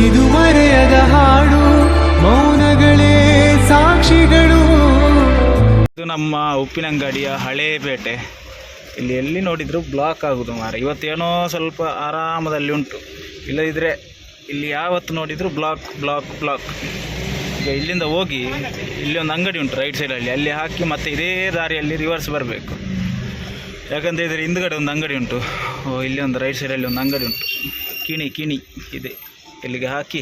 ಇದು ಮರೆಯದ ಹಾಡು, ಮೌನಗಳೇ ಸಾಕ್ಷಿಗಳು. ಇದು ನಮ್ಮ ಉಪ್ಪಿನಂಗಡಿಯ ಹಳೇ ಪೇಟೆ. ಇಲ್ಲಿ ಎಲ್ಲಿ ನೋಡಿದ್ರು ಬ್ಲಾಕ್ ಆಗೋದು ಮಾರ. ಇವತ್ತೇನೋ ಸ್ವಲ್ಪ ಆರಾಮದಲ್ಲಿ ಉಂಟು, ಇಲ್ಲದಿದ್ದರೆ ಇಲ್ಲಿ ಯಾವತ್ತು ನೋಡಿದ್ರು ಬ್ಲಾಕ್ ಬ್ಲಾಕ್ ಬ್ಲಾಕ್. ಈಗ ಇಲ್ಲಿಂದ ಹೋಗಿ ಇಲ್ಲಿ ಒಂದು ಅಂಗಡಿ ಉಂಟು ರೈಟ್ ಸೈಡಲ್ಲಿ, ಅಲ್ಲಿ ಹಾಕಿ ಮತ್ತೆ ಇದೇ ದಾರಿಯಲ್ಲಿ ರಿವರ್ಸ್ ಬರಬೇಕು. ಯಾಕಂತ ಹೇಳಿದರೆ ಹಿಂದುಗಡೆ ಒಂದು ಅಂಗಡಿ ಉಂಟು, ಇಲ್ಲಿ ಒಂದು ರೈಟ್ ಸೈಡಲ್ಲಿ ಒಂದು ಅಂಗಡಿ ಉಂಟು, ಕಿಣಿ ಇದೆ. ಇಲ್ಲಿಗೆ ಹಾಕಿ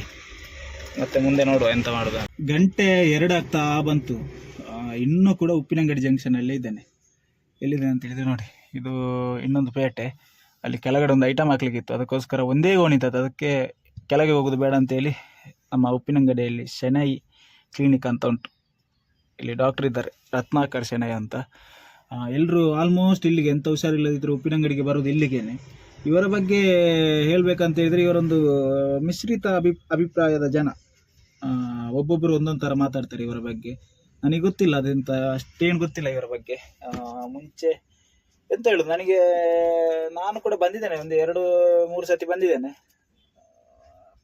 ಮತ್ತೆ ಮುಂದೆ ನೋಡುವ ಎಂತ ಮಾಡೋದು. ಗಂಟೆ 2 ಆಗ್ತಾ ಬಂತು, ಇನ್ನೂ ಕೂಡ ಉಪ್ಪಿನಂಗಡಿ ಜಂಕ್ಷನಲ್ಲೇ ಇದ್ದೇನೆ. ಎಲ್ಲಿದೆ ಅಂತ ಹೇಳಿದರೆ ನೋಡಿ, ಇದು ಇನ್ನೊಂದು ಪೇಟೆ. ಅಲ್ಲಿ ಕೆಳಗಡೆ ಒಂದು ಐಟಮ್ ಹಾಕ್ಲಿಕ್ಕಿತ್ತು, ಅದಕ್ಕೋಸ್ಕರ ಒಂದೇ ಗೋಣಿತದ್ದು, ಅದಕ್ಕೆ ಕೆಳಗೆ ಹೋಗೋದು ಬೇಡ ಅಂತೇಳಿ ನಮ್ಮ ಉಪ್ಪಿನಂಗಡಿಯಲ್ಲಿ ಶೆನೈ ಕ್ಲಿನಿಕ್ ಅಂತ ಉಂಟು. ಇಲ್ಲಿ ಡಾಕ್ಟರ್ ಇದ್ದಾರೆ, ರತ್ನಾಕರ್ ಶೆನೈ ಅಂತ. ಎಲ್ಲರೂ ಆಲ್ಮೋಸ್ಟ್ ಇಲ್ಲಿಗೆ ಎಂಥ ಹುಷಾರಿಲ್ಲದಿದ್ದರೂ ಉಪ್ಪಿನಂಗಡಿಗೆ ಬರೋದು ಇಲ್ಲಿಗೇನೆ. ಇವರ ಬಗ್ಗೆ ಹೇಳಬೇಕಂತ ಹೇಳಿದರೆ ಇವರೊಂದು ಮಿಶ್ರಿತ ಅಭಿಪ್ರಾಯದ ಜನ. ಒಬ್ಬೊಬ್ಬರು ಒಂದೊಂದು ಥರ ಮಾತಾಡ್ತಾರೆ ಇವರ ಬಗ್ಗೆ. ನನಗೆ ಗೊತ್ತಿಲ್ಲ ಅದೆಂತ, ಅಷ್ಟೇನು ಗೊತ್ತಿಲ್ಲ ಇವರ ಬಗ್ಗೆ. ಮುಂಚೆ ಎಂತ ಹೇಳೋದು, ನಾನು ಕೂಡ ಬಂದಿದ್ದೇನೆ, ಒಂದು 2-3 ಸತಿ ಬಂದಿದ್ದೇನೆ.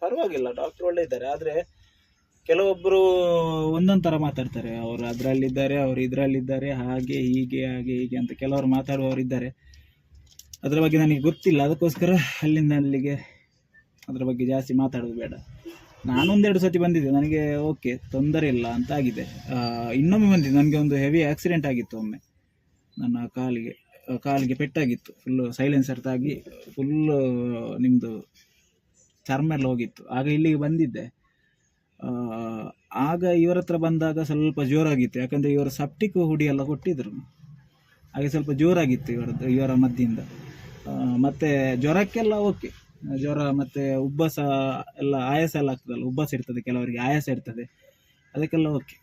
ಪರವಾಗಿಲ್ಲ, ಡಾಕ್ಟರ್ ಒಳ್ಳೆ ಇದ್ದಾರೆ. ಆದರೆ ಕೆಲವೊಬ್ಬರು ಒಂದೊಂದು ಥರ ಮಾತಾಡ್ತಾರೆ. ಅವರು ಅದರಲ್ಲಿದ್ದಾರೆ, ಅವರು ಇದರಲ್ಲಿದ್ದಾರೆ, ಹಾಗೆ ಹೀಗೆ ಅಂತ ಕೆಲವರು ಮಾತಾಡುವವರಿದ್ದಾರೆ. ಅದರ ಬಗ್ಗೆ ನನಗೆ ಗೊತ್ತಿಲ್ಲ, ಅದಕ್ಕೋಸ್ಕರ ಅಲ್ಲಿಂದ ಅಲ್ಲಿಗೆ ಅದರ ಬಗ್ಗೆ ಜಾಸ್ತಿ ಮಾತಾಡೋದು ಬೇಡ. ನಾನೊಂದೆರಡು ಸತಿ ಬಂದಿದ್ದೆ, ನನಗೆ ಓಕೆ, ತೊಂದರೆ ಇಲ್ಲ ಅಂತ ಆಗಿದೆ. ಇನ್ನೊಮ್ಮೆ ಬಂದಿದ್ದೆ, ನನಗೆ ಒಂದು ಹೆವಿ ಆಕ್ಸಿಡೆಂಟ್ ಆಗಿತ್ತು ಒಮ್ಮೆ. ನನ್ನ ಕಾಲಿಗೆ ಪೆಟ್ಟಾಗಿತ್ತು, ಫುಲ್ಲು ಸೈಲೆನ್ಸರ್ ತಾಗಿ ಫುಲ್ಲು ನಿಮ್ಮದು ಚರ್ಮ ಎಲ್ಲ ಹೋಗಿತ್ತು. ಆಗ ಇಲ್ಲಿಗೆ ಬಂದಿದ್ದೆ. ಆಗ ಇವರ ಹತ್ರ ಬಂದಾಗ ಸ್ವಲ್ಪ ಜೋರಾಗಿತ್ತು, ಯಾಕಂದರೆ ಇವರು ಸಪ್ಟಿಕ್ ಹುಡಿ ಎಲ್ಲ ಕೊಟ್ಟಿದ್ರು, ಹಾಗೆ ಸ್ವಲ್ಪ ಜೋರಾಗಿತ್ತು ಇವರ ಮದ್ದಿಂದ. ಮತ್ತು ಜ್ವರಕ್ಕೆಲ್ಲ ಓಕೆ, ಜ್ವರ ಮತ್ತು ಉಬ್ಬಸ ಎಲ್ಲ, ಆಯಾಸ ಎಲ್ಲ ಆಗ್ತದಲ್ಲ, ಉಬ್ಬಸ ಇರ್ತದೆ ಕೆಲವರಿಗೆ, ಆಯಾಸ ಇರ್ತದೆ, ಅದಕ್ಕೆಲ್ಲ ಓಕೆ.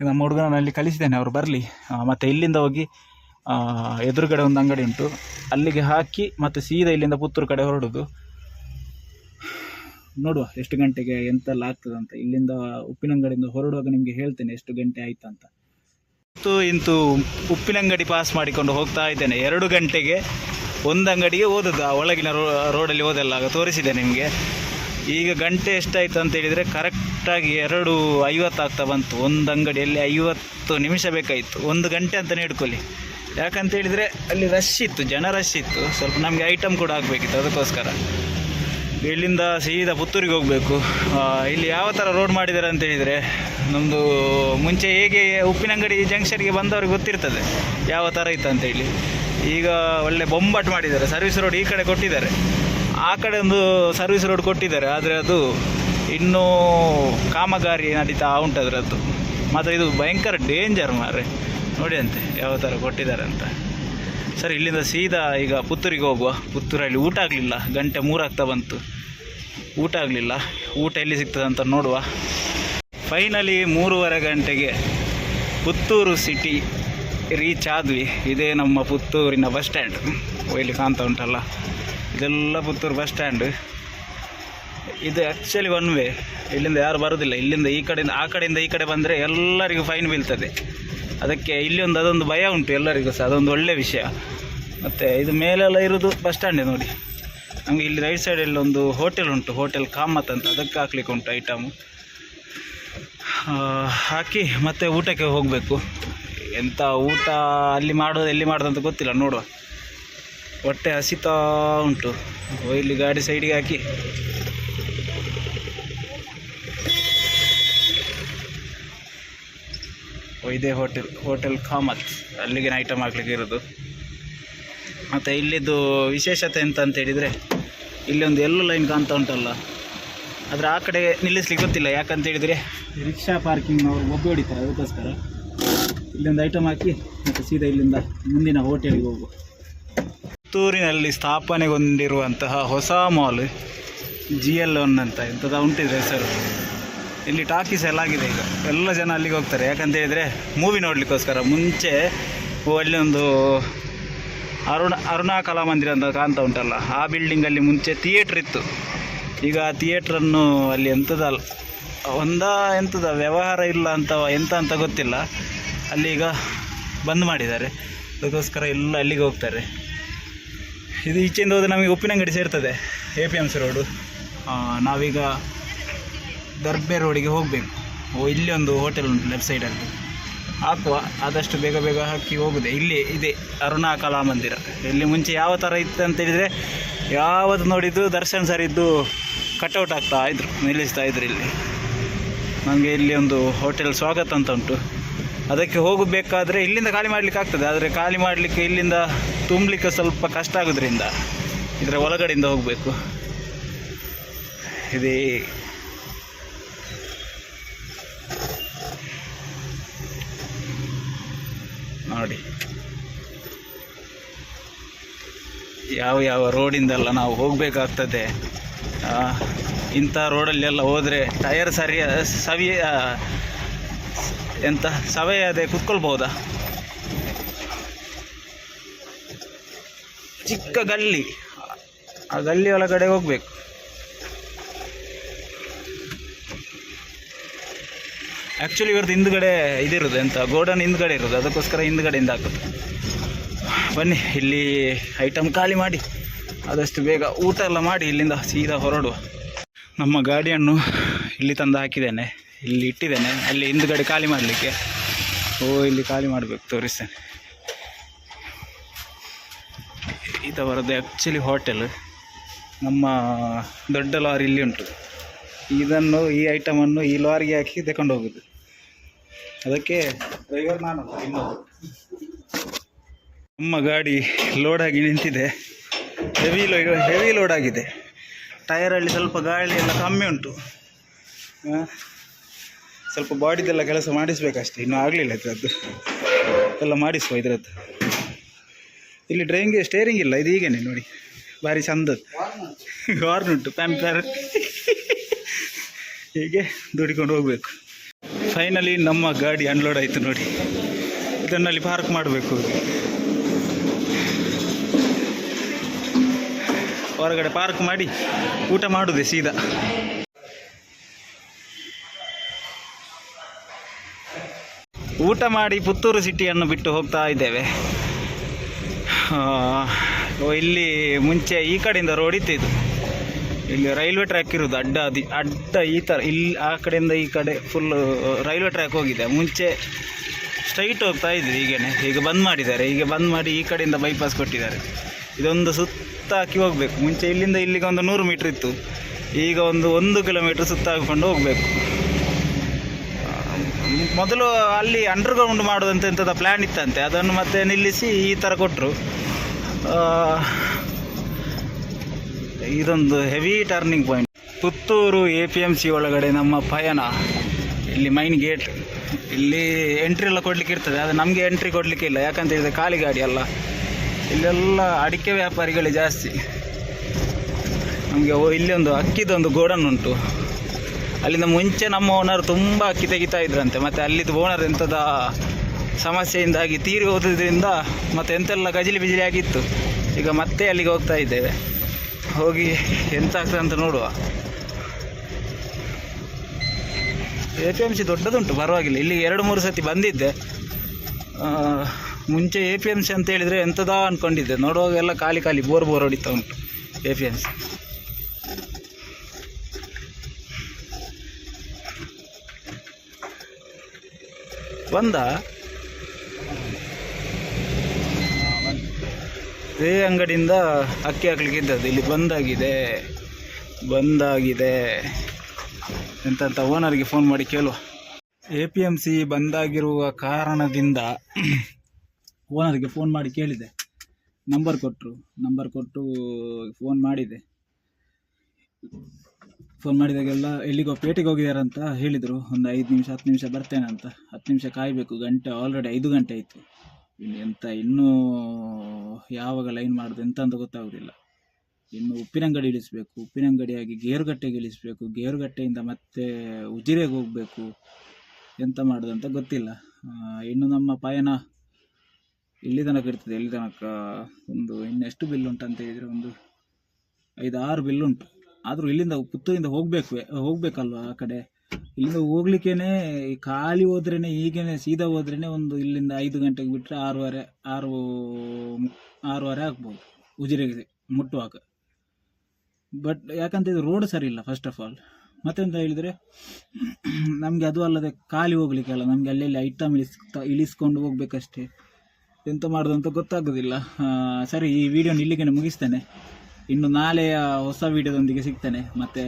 ನಮ್ಮ ಹುಡುಗನಲ್ಲಿ ಕಳಿಸಿದ್ದೇನೆ, ಅವರು ಬರಲಿ. ಮತ್ತು ಇಲ್ಲಿಂದ ಹೋಗಿ ಎದುರುಗಡೆ ಒಂದು ಅಂಗಡಿ ಉಂಟು, ಅಲ್ಲಿಗೆ ಹಾಕಿ ಮತ್ತು ಸೀದಾ ಇಲ್ಲಿಂದ ಪುತ್ತೂರು ಕಡೆ ಹೊರಡೋದು. ನೋಡುವ ಎಷ್ಟು ಗಂಟೆಗೆ ಎಂತೆಲ್ಲ ಆಗ್ತದಂತ. ಇಲ್ಲಿಂದ ಉಪ್ಪಿನಂಗಡಿಯಿಂದ ಹೊರಡುವಾಗ ನಿಮಗೆ ಹೇಳ್ತೇನೆ ಎಷ್ಟು ಗಂಟೆ ಆಯ್ತಂತ. ಇಂತೂ ಉಪ್ಪಿನಂಗಡಿ ಪಾಸ್ ಮಾಡಿಕೊಂಡು ಹೋಗ್ತಾ ಇದ್ದೇನೆ. 2 ಗಂಟೆಗೆ ಒಂದು ಅಂಗಡಿಗೆ ಹೋದದ್ದು, ಆ ಒಳಗಿನ ರೋಡಲ್ಲಿ ಹೋದಲ್ಲ, ಆಗ ತೋರಿಸಿದೆ ನಿಮಗೆ. ಈಗ ಗಂಟೆ ಎಷ್ಟಾಯಿತು ಅಂತ ಹೇಳಿದರೆ ಕರೆಕ್ಟಾಗಿ 2:50 ಆಗ್ತಾ ಬಂತು. ಒಂದು ಅಂಗಡಿಯಲ್ಲಿ 50 ನಿಮಿಷ ಬೇಕಾಯಿತು, 1 ಗಂಟೆ ಅಂತಲೇ ಹಿಡ್ಕೊಳ್ಳಿ. ಯಾಕಂತ ಹೇಳಿದರೆ ಅಲ್ಲಿ ರಶ್ ಇತ್ತು, ಜನ ರಶ್ ಇತ್ತು, ಸ್ವಲ್ಪ ನಮಗೆ ಐಟಮ್ ಕೂಡ ಆಗಬೇಕಿತ್ತು, ಅದಕ್ಕೋಸ್ಕರ. ಇಲ್ಲಿಂದ ಸೀದಾ ಪುತ್ತೂರಿಗೆ ಹೋಗಬೇಕು. ಇಲ್ಲಿ ಯಾವ ಥರ ರೋಡ್ ಮಾಡಿದ್ದಾರೆ ಅಂತ ಹೇಳಿದರೆ, ನಮ್ಮದು ಮುಂಚೆ ಹೇಗೆ ಉಪ್ಪಿನಂಗಡಿ ಜಂಕ್ಷನ್ಗೆ ಬಂದವ್ರಿಗೆ ಗೊತ್ತಿರ್ತದೆ ಯಾವ ಥರ ಇತ್ತು ಅಂತೇಳಿ. ಈಗ ಒಳ್ಳೆ ಬೊಂಬಾಟ್ ಮಾಡಿದ್ದಾರೆ. ಸರ್ವಿಸ್ ರೋಡ್ ಈ ಕಡೆ ಕೊಟ್ಟಿದ್ದಾರೆ, ಆ ಕಡೆ ಒಂದು ಸರ್ವಿಸ್ ರೋಡ್ ಕೊಟ್ಟಿದ್ದಾರೆ, ಆದರೆ ಅದು ಇನ್ನೂ ಕಾಮಗಾರಿ ನಡೀತಾ ಉಂಟು ಅದರದ್ದು. ಮಾತ್ರ ಇದು ಭಯಂಕರ ಡೇಂಜರ್ ಮಾರ್ರೆ, ನೋಡಿ ಅಂತೆ ಯಾವ ಥರ ಕೊಟ್ಟಿದ್ದಾರೆ ಅಂತ. ಸರಿ, ಇಲ್ಲಿಂದ ಸೀದಾ ಈಗ ಪುತ್ತೂರಿಗೆ ಹೋಗುವ. ಪುತ್ತೂರಲ್ಲಿ ಊಟ ಆಗಲಿಲ್ಲ, ಗಂಟೆ 3 ಆಗ್ತಾ ಬಂತು, ಊಟ ಆಗಲಿಲ್ಲ. ಊಟ ಎಲ್ಲಿ ಸಿಗ್ತದೆ ಅಂತ ನೋಡುವ. ಫೈನಲಿ 3:30 ಗಂಟೆಗೆ ಪುತ್ತೂರು ಸಿಟಿ ರೀಚ್ ಆದ್ವಿ. ಇದೇ ನಮ್ಮ ಪುತ್ತೂರಿನ ಬಸ್ ಸ್ಟ್ಯಾಂಡ್, ಇಲ್ಲಿ ಕಾಣ್ತಾ ಉಂಟಲ್ಲ, ಇದೆಲ್ಲ ಪುತ್ತೂರು ಬಸ್ ಸ್ಟ್ಯಾಂಡ್. ಇದು ಆ್ಯಕ್ಚುಲಿ 1 ವೇ, ಇಲ್ಲಿಂದ ಯಾರು ಬರೋದಿಲ್ಲ. ಇಲ್ಲಿಂದ ಈ ಕಡೆಯಿಂದ ಆ ಕಡೆಯಿಂದ ಈ ಕಡೆ ಬಂದರೆ ಎಲ್ಲರಿಗೂ ಫೈನ್ ಬೀಳ್ತದೆ. ಅದಕ್ಕೆ ಇಲ್ಲಿ ಅದೊಂದು ಭಯ ಉಂಟು ಎಲ್ಲರಿಗೂ ಸಹ, ಅದೊಂದು ಒಳ್ಳೆಯ ವಿಷಯ. ಮತ್ತು ಇದು ಮೇಲೆಲ್ಲ ಇರೋದು ಬಸ್ ಸ್ಟ್ಯಾಂಡೇ ನೋಡಿ. ನಮಗೆ ಇಲ್ಲಿ ರೈಟ್ ಸೈಡಲ್ಲಿ ಒಂದು ಹೋಟೆಲ್ ಉಂಟು, ಹೋಟೆಲ್ ಕಾಮತ್ ಅಂತ, ಅದಕ್ಕೆ ಹಾಕ್ಲಿಕ್ಕೆ ಉಂಟು ಐಟಮು. ಹಾಕಿ ಮತ್ತೆ ಊಟಕ್ಕೆ ಹೋಗಬೇಕು. ಎಂಥ ಊಟ ಅಲ್ಲಿ ಮಾಡೋದು ಎಲ್ಲಿ ಮಾಡೋದು ಅಂತ ಗೊತ್ತಿಲ್ಲ, ನೋಡುವ. ಹೊಟ್ಟೆ ಹಸಿತಾ ಉಂಟು. ಇಲ್ಲಿ ಗಾಡಿ ಸೈಡಿಗೆ ಹಾಕಿ ಇದೇ ಹೋಟೆಲ್ ಕಾಮತ್, ಅಲ್ಲಿಗೆ ಐಟಮ್ ಹಾಕ್ಲಿಕ್ಕೆ ಇರೋದು. ಮತ್ತು ಇಲ್ಲಿದ್ದು ವಿಶೇಷತೆ ಎಂತ ಅಂತ ಹೇಳಿದರೆ, ಇಲ್ಲಿ ಒಂದು ಎಲ್ಲೋ ಲೈನ್ ಕಾಣ್ತಾ ಉಂಟಲ್ಲ, ಆದರೆ ಆ ಕಡೆ ನಿಲ್ಲಿಸ್ಲಿಕ್ಕೆ ಗೊತ್ತಿಲ್ಲ. ಯಾಕಂತ ಹೇಳಿದರೆ ರಿಕ್ಷಾ ಪಾರ್ಕಿಂಗ್ನವರು ಒಬ್ಬ ಹೊಡಿತಾರೆ, ಅದಕ್ಕೋಸ್ಕರ ಇಲ್ಲೊಂದು ಐಟಮ್ ಹಾಕಿ ಮತ್ತು ಸೀದಾ ಇಲ್ಲಿಂದ ಮುಂದಿನ ಹೋಟೆಲಿಗೆ ಹೋಗುವ. ಪುತ್ತೂರಿನಲ್ಲಿ ಸ್ಥಾಪನೆಗೊಂಡಿರುವಂತಹ ಹೊಸ ಮಾಲ್ GL1 ಅಂತ ಎಂಥದ್ದು ಉಂಟಿದೆ ಹೆಸರು. ಇಲ್ಲಿ ಟಾಕೀಸ್ ಎಲ್ಲ ಆಗಿದೆ. ಈಗ ಎಲ್ಲ ಜನ ಅಲ್ಲಿಗೆ ಹೋಗ್ತಾರೆ, ಯಾಕಂತ ಹೇಳಿದರೆ ಮೂವಿ ನೋಡಲಿಕ್ಕೋಸ್ಕರ. ಮುಂಚೆ ಅಲ್ಲಿ ಒಂದು ಅರುಣಾ ಕಲಾಮಂದಿರ ಅಂತ ಕಾಣ್ತಾ ಉಂಟಲ್ಲ, ಆ ಬಿಲ್ಡಿಂಗಲ್ಲಿ ಮುಂಚೆ ಥಿಯೇಟ್ರ್ ಇತ್ತು. ಈಗ ಆ ಥಿಯೇಟ್ರನ್ನು ಅಲ್ಲಿ ಎಂಥದ ವ್ಯವಹಾರ ಇಲ್ಲ ಅಂತ ಎಂತ ಅಂತ ಗೊತ್ತಿಲ್ಲ, ಅಲ್ಲಿ ಈಗ ಬಂದ್ ಮಾಡಿದ್ದಾರೆ. ಅದಕ್ಕೋಸ್ಕರ ಎಲ್ಲ ಅಲ್ಲಿಗೆ ಹೋಗ್ತಾರೆ. ಇದು ಈಚೆಯಿಂದ ಹೋದರೆ ನಮಗೆ ಉಪ್ಪಿನಂಗಡಿ ಸೇರ್ತದೆ, APMC ರೋಡು. ನಾವೀಗ ದರ್ಬೆ ರೋಡಿಗೆ ಹೋಗಬೇಕು. ಇಲ್ಲಿ ಒಂದು ಹೋಟೆಲ್ ಉಂಟು ಲೆಫ್ಟ್ ಸೈಡಲ್ಲಿ, ಹಾಕುವ ಆದಷ್ಟು ಬೇಗ ಬೇಗ ಹಾಕಿ ಹೋಗುದೆ. ಇಲ್ಲಿ ಇದೆ ಅರುಣಾ ಕಲಾ ಮಂದಿರ. ಇಲ್ಲಿ ಮುಂಚೆ ಯಾವ ಥರ ಇತ್ತು ಅಂತ ಹೇಳಿದರೆ, ಯಾವುದು ನೋಡಿದ್ದು ದರ್ಶನ್ ಸರ್ ಇದ್ದು ಕಟೌಟ್ ಆಗ್ತಾಯಿದ್ರು, ನಿಲ್ಲಿಸ್ತಾ ಇದ್ರು. ಇಲ್ಲಿ ನಮಗೆ ಇಲ್ಲಿ ಒಂದು ಹೋಟೆಲ್ ಸ್ವಾಗತ ಅಂತ ಉಂಟು, ಅದಕ್ಕೆ ಹೋಗಬೇಕಾದ್ರೆ ಇಲ್ಲಿಂದ ಖಾಲಿ ಮಾಡಲಿಕ್ಕೆ ಆಗ್ತದೆ. ಆದರೆ ಖಾಲಿ ಮಾಡಲಿಕ್ಕೆ ಇಲ್ಲಿಂದ ತುಂಬಲಿಕ್ಕೆ ಸ್ವಲ್ಪ ಕಷ್ಟ ಆಗೋದ್ರಿಂದ ಇದರ ಒಳಗಡೆಯಿಂದ ಹೋಗಬೇಕು. ಇದೇ ನೋಡಿ ಯಾವ ರೋಡಿಂದೆಲ್ಲ ನಾವು ಹೋಗಬೇಕಾಗ್ತದೆ. ಇಂಥ ರೋಡಲ್ಲೆಲ್ಲ ಹೋದರೆ ಟಯರ್ ಸವೆಯದೆ ಕೂತ್ಕೊಳ್ಬೋದಾ? ಚಿಕ್ಕ ಗಲ್ಲಿ, ಆ ಗಲ್ಲಿ ಒಳಗಡೆ ಹೋಗಬೇಕು. ಆ್ಯಕ್ಚುಲಿ ಇವ್ರದ್ದು ಹಿಂದ್ಗಡೆ ಇದಿರೋದು, ಎಂತ ಗೋಡನ್ ಹಿಂದ್ಗಡೆ ಇರೋದು, ಅದಕ್ಕೋಸ್ಕರ ಹಿಂದ್ಗಡೆಯಿಂದ ಹಾಕೋದು. ಬನ್ನಿ, ಇಲ್ಲಿ ಐಟಮ್ ಖಾಲಿ ಮಾಡಿ ಆದಷ್ಟು ಬೇಗ ಊಟ ಎಲ್ಲ ಮಾಡಿ ಇಲ್ಲಿಂದ ಸೀದಾ ಹೊರಡುವ. ನಮ್ಮ ಗಾಡಿಯನ್ನು ಇಲ್ಲಿ ತಂದು ಹಾಕಿದ್ದೇನೆ, ಇಲ್ಲಿ ಇಟ್ಟಿದ್ದೇನೆ, ಅಲ್ಲಿ ಹಿಂದ್ಗಡೆ ಖಾಲಿ ಮಾಡಲಿಕ್ಕೆ. ಇಲ್ಲಿ ಖಾಲಿ ಮಾಡಬೇಕು, ತೋರಿಸ್ತೇನೆ. ಇದವರದ್ದು ಆ್ಯಕ್ಚುಲಿ ಹೋಟೆಲ್. ನಮ್ಮ ದೊಡ್ಡ ಲಾರಿ ಇಲ್ಲಿ ಉಂಟು. ಈ ಐಟಮನ್ನು ಈ ಲಾರಿಗೆ ಹಾಕಿ ತಗೊಂಡು ಹೋಗೋದು. ಅದಕ್ಕೆ ಡ್ರೈವರ್ ನಾನು. ನಮ್ಮ ಗಾಡಿ ಲೋಡ್ ಆಗಿ ನಿಂತಿದೆ, ಹೆವಿ ಲೋಡ್ ಆಗಿದೆ. ಟಯರಲ್ಲಿ ಸ್ವಲ್ಪ ಗಾಳಿ ಎಲ್ಲ ಕಮ್ಮಿ ಉಂಟು. ಸ್ವಲ್ಪ ಬಾಡಿದೆಲ್ಲ ಕೆಲಸ ಮಾಡಿಸ್ಬೇಕಷ್ಟೇ, ಇನ್ನೂ ಆಗಲಿಲ್ಲ ಇದರದ್ದು ಎಲ್ಲ ಮಾಡಿಸುವ. ಇದರದ್ದು ಇಲ್ಲಿ ಸ್ಟೇರಿಂಗ್ ಇಲ್ಲ, ಇದು ಹೀಗೇನೆ ನೋಡಿ, ಭಾರಿ ಚಂದದ್ದು. ಹಾರ್ನ್ ಉಂಟು, ಪ್ಯಾಂಪರ್. ಹೀಗೆ ದುಡಿಕೊಂಡು ಹೋಗಬೇಕು. ಫೈನಲಿ ನಮ್ಮ ಗಾಡಿ ಅನ್ಲೋಡ್ ಆಯಿತು ನೋಡಿ. ಇದನ್ನಲ್ಲಿ ಪಾರ್ಕ್ ಮಾಡಬೇಕು. ಹೊರಗಡೆ ಪಾರ್ಕ್ ಮಾಡಿ ಊಟ ಮಾಡುವುದೇ ಸೀದಾ. ಊಟ ಮಾಡಿ ಪುತ್ತೂರು ಸಿಟಿಯನ್ನು ಬಿಟ್ಟು ಹೋಗ್ತಾ ಇದ್ದೇವೆ. ಇಲ್ಲಿ ಮುಂಚೆ ಈ ಕಡೆಯಿಂದ ರೋಡ್ ಇತ್ತು. ಇಲ್ಲಿ ರೈಲ್ವೆ ಟ್ರ್ಯಾಕ್ ಇರೋದು, ಅಡ್ಡ ಈ ಥರ. ಇಲ್ಲಿ ಆ ಕಡೆಯಿಂದ ಈ ಕಡೆ ಫುಲ್ ರೈಲ್ವೆ ಟ್ರ್ಯಾಕ್ ಹೋಗಿದೆ. ಮುಂಚೆ ಸ್ಟ್ರೈಟ್ ಹೋಗ್ತಾ ಇದ್ವಿ, ಈಗ ಬಂದ್ ಮಾಡಿದ್ದಾರೆ. ಈಗ ಬಂದ್ ಮಾಡಿ ಈ ಕಡೆಯಿಂದ ಬೈಪಾಸ್ ಕೊಟ್ಟಿದ್ದಾರೆ. ಇದೊಂದು ಸುತ್ತ ಹಾಕಿ ಹೋಗಬೇಕು. ಮುಂಚೆ ಇಲ್ಲಿಂದ ಇಲ್ಲಿಗೆ ಒಂದು 100 ಮೀಟ್ರ್ ಇತ್ತು, ಈಗ 1 ಕಿಲೋಮೀಟ್ರ್ ಸುತ್ತ ಹಾಕಿಕೊಂಡು ಹೋಗಬೇಕು. ಮೊದಲು ಅಲ್ಲಿ ಅಂಡರ್ಗ್ರೌಂಡ್ ಮಾಡೋದಂತ ಎಂಥದ್ದು ಪ್ಲ್ಯಾನ್ ಇತ್ತಂತೆ, ಅದನ್ನು ಮತ್ತೆ ನಿಲ್ಲಿಸಿ ಈ ಥರ ಕೊಟ್ಟರು. ಇದೊಂದು heavy turning point. Puttur APMC ಒಳಗಡೆ ನಮ್ಮ ಪಯಣ. ಇಲ್ಲಿ ಮೈನ್ ಗೇಟ್, ಇಲ್ಲಿ ಎಂಟ್ರಿ ಎಲ್ಲ ಕೊಡಲಿಕ್ಕೆ ಇರ್ತದೆ, ಆದರೆ ನಮಗೆ ಎಂಟ್ರಿ ಕೊಡಲಿಕ್ಕೆ ಇಲ್ಲ. ಯಾಕಂತ ಹೇಳಿದರೆ ಖಾಲಿ ಗಾಡಿ ಅಲ್ಲ. ಇಲ್ಲೆಲ್ಲ ಅಡಿಕೆ ವ್ಯಾಪಾರಿಗಳೇ ಜಾಸ್ತಿ. ನಮಗೆ ಇಲ್ಲಿ ಒಂದು ಅಕ್ಕಿದೊಂದು ಗೋಡನ್ ಉಂಟು. ಅಲ್ಲಿಂದ ಮುಂಚೆ ನಮ್ಮ ಓನರ್ ತುಂಬ ಅಕ್ಕಿ ತೆಗಿತಾ ಇದ್ರಂತೆ. ಮತ್ತು ಅಲ್ಲಿದ್ದು ಓನರ್ ಎಂಥದ ಸಮಸ್ಯೆಯಿಂದಾಗಿ ತೀರಿ ಹೋದ್ರಿಂದ ಮತ್ತು ಎಂತೆಲ್ಲ ಗಜಿಲಿ ಬಿಜಿಲಿ ಆಗಿತ್ತು. ಈಗ ಮತ್ತೆ ಅಲ್ಲಿಗೆ ಹೋಗ್ತಾ ಇದ್ದೇವೆ. ಹೋಗಿ ಎಂತ ಆಗ್ತದೆ ಅಂತ ನೋಡುವ. APMC ದೊಡ್ಡದುಂಟು, ಪರವಾಗಿಲ್ಲ. ಇಲ್ಲಿ 2-3 ಸತಿ ಬಂದಿದ್ದೆ. ಮುಂಚೆ APMC ಅಂತ ಹೇಳಿದರೆ ಎಂಥದಾ ಅಂದ್ಕೊಂಡಿದ್ದೆ. ನೋಡುವಾಗ ಎಲ್ಲ ಖಾಲಿ ಬೋರ್ ಹೊಡಿತಾ ಉಂಟು APMC. ಇದೇ ಅಂಗಡಿಯಿಂದ ಅಕ್ಕಿ ಹಾಕ್ಲಿಕ್ಕೆ ಇದ್ದದ್ದು. ಇಲ್ಲಿ ಬಂದಾಗಿದೆ ಎಂತ ಓನರ್ಗೆ ಫೋನ್ ಮಾಡಿ ಕೇಳುವ. APMC ಬಂದಾಗಿರುವ ಕಾರಣದಿಂದ ಓನರ್ಗೆ ಫೋನ್ ಮಾಡಿ ಕೇಳಿದೆ. ನಂಬರ್ ಕೊಟ್ಟು ಫೋನ್ ಮಾಡಿದೆ. ಫೋನ್ ಮಾಡಿದಾಗೆಲ್ಲ ಎಲ್ಲಿಗೋ ಪೇಟೆಗೆ ಹೋಗಿದ್ದಾರಂತ ಹೇಳಿದರು. ಒಂದು 5 ನಿಮಿಷ 10 ನಿಮಿಷ ಬರ್ತೇನೆ ಅಂತ. 10 ನಿಮಿಷ ಕಾಯಬೇಕು. ಆಲ್ರೆಡಿ 5 ಗಂಟೆ ಆಯಿತು. ಎಂತ ಇನ್ನೂ ಯಾವಾಗ ಲೈನ್ ಮಾಡೋದು ಎಂತ ಅಂತ ಗೊತ್ತಾಗೋದಿಲ್ಲ. ಇನ್ನು ಉಪ್ಪಿನಂಗಡಿ ಇಳಿಸ್ಬೇಕು, ಉಪ್ಪಿನಂಗಡಿಯಾಗಿ ಗೇರುಗಟ್ಟೆಗೆ ಇಳಿಸ್ಬೇಕು, ಗೇರುಗಟ್ಟೆಯಿಂದ ಮತ್ತೆ ಉಜಿರೆಗೆ ಹೋಗಬೇಕು. ಎಂತ ಮಾಡೋದು ಅಂತ ಗೊತ್ತಿಲ್ಲ. ಇನ್ನು ನಮ್ಮ ಪಯಣ ಇಲ್ಲಿ ತನಕ ಇರ್ತದೆ. ಇಲ್ಲಿ ತನಕ ಒಂದು ಇನ್ನೆಷ್ಟು ಬಿಲ್ ಉಂಟಂತ ಹೇಳಿದರೆ ಒಂದು 5-6 ಬಿಲ್ ಉಂಟು. ಆದರೂ ಇಲ್ಲಿಂದ ಪುತ್ತೂರಿಂದ ಹೋಗಬೇಕಲ್ವ ಆ ಕಡೆ. ಇಲ್ಲಿಂದ ಹೋಗ್ಲಿಕ್ಕೇನೆ ಖಾಲಿ ಹೋದ್ರೇ, ಈಗೇನೆ ಸೀದಾ ಹೋದ್ರೇ ಒಂದು ಇಲ್ಲಿಂದ 5 ಗಂಟೆಗೆ ಬಿಟ್ಟರೆ 6:30 ಆಗ್ಬೋದು ಉಜಿರೆಗೆ ಮುಟ್ಟುವಾಗ. ಬಟ್ ಯಾಕಂತ ಇದು ರೋಡ್ ಸರಿ ಇಲ್ಲ ಫಸ್ಟ್ ಆಫ್ ಆಲ್. ಮತ್ತೆಂತ ಹೇಳಿದರೆ ನಮಗೆ ಅದು ಅಲ್ಲದೆ ಖಾಲಿ ಹೋಗ್ಲಿಕ್ಕೆಲ್ಲ ನಮಗೆ ಅಲ್ಲೆಲ್ಲಿ ಐಟಮ್ ಇಳಿಸ್ಕೊಂಡು ಹೋಗ್ಬೇಕಷ್ಟೇ, ಎಂತ ಮಾಡೋದು ಅಂತ ಗೊತ್ತಾಗೋದಿಲ್ಲ. ಸರಿ, ಈ ವಿಡಿಯೋನ ಇಲ್ಲಿಗೆ ಮುಗಿಸ್ತೇನೆ. ಇನ್ನು ನಾಳೆಯ ಹೊಸ ವಿಡಿಯೋದೊಂದಿಗೆ ಸಿಗ್ತೇನೆ. ಮತ್ತು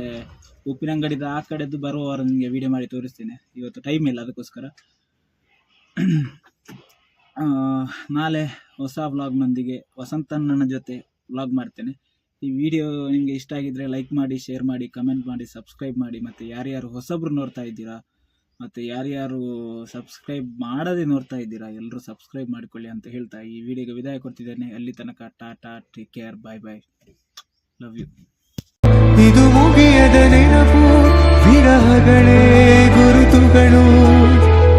ಉಪ್ಪಿನಂಗಡಿದ ಆ ಕಡೆದು ಬರುವ ವಾರ ನಿಮಗೆ ವಿಡಿಯೋ ಮಾಡಿ ತೋರಿಸ್ತೇನೆ. ಇವತ್ತು ಟೈಮ್ ಇಲ್ಲ, ಅದಕ್ಕೋಸ್ಕರ ನಾಳೆ ಹೊಸ ವ್ಲಾಗ್ನೊಂದಿಗೆ ವಸಂತಣ್ಣನ ಜೊತೆ ವ್ಲಾಗ್ ಮಾಡ್ತೇನೆ. ಈ ವಿಡಿಯೋ ನಿಮಗೆ ಇಷ್ಟ ಆಗಿದ್ದರೆ ಲೈಕ್ ಮಾಡಿ, ಶೇರ್ ಮಾಡಿ, ಕಮೆಂಟ್ ಮಾಡಿ, ಸಬ್ಸ್ಕ್ರೈಬ್ ಮಾಡಿ. ಮತ್ತು ಯಾರ್ಯಾರು ಹೊಸಬ್ರು ನೋಡ್ತಾ ಇದ್ದೀರಾ ಮತ್ತು ಯಾರ್ಯಾರು ಸಬ್ಸ್ಕ್ರೈಬ್ ಮಾಡದೆ ನೋಡ್ತಾ ಇದ್ದೀರಾ ಎಲ್ಲರೂ ಸಬ್ಸ್ಕ್ರೈಬ್ ಮಾಡಿಕೊಳ್ಳಿ ಅಂತ ಹೇಳ್ತಾ ಈ ವಿಡಿಯೋಗೆ ವಿದಾಯ ಕೊಡ್ತಿದ್ದೇನೆ. ಅಲ್ಲಿ ತನಕ tata, take care, bye bye, love you. ಇದು ಮುಗಿಯದ ನೆನಪು ವಿರಹಗಳೇ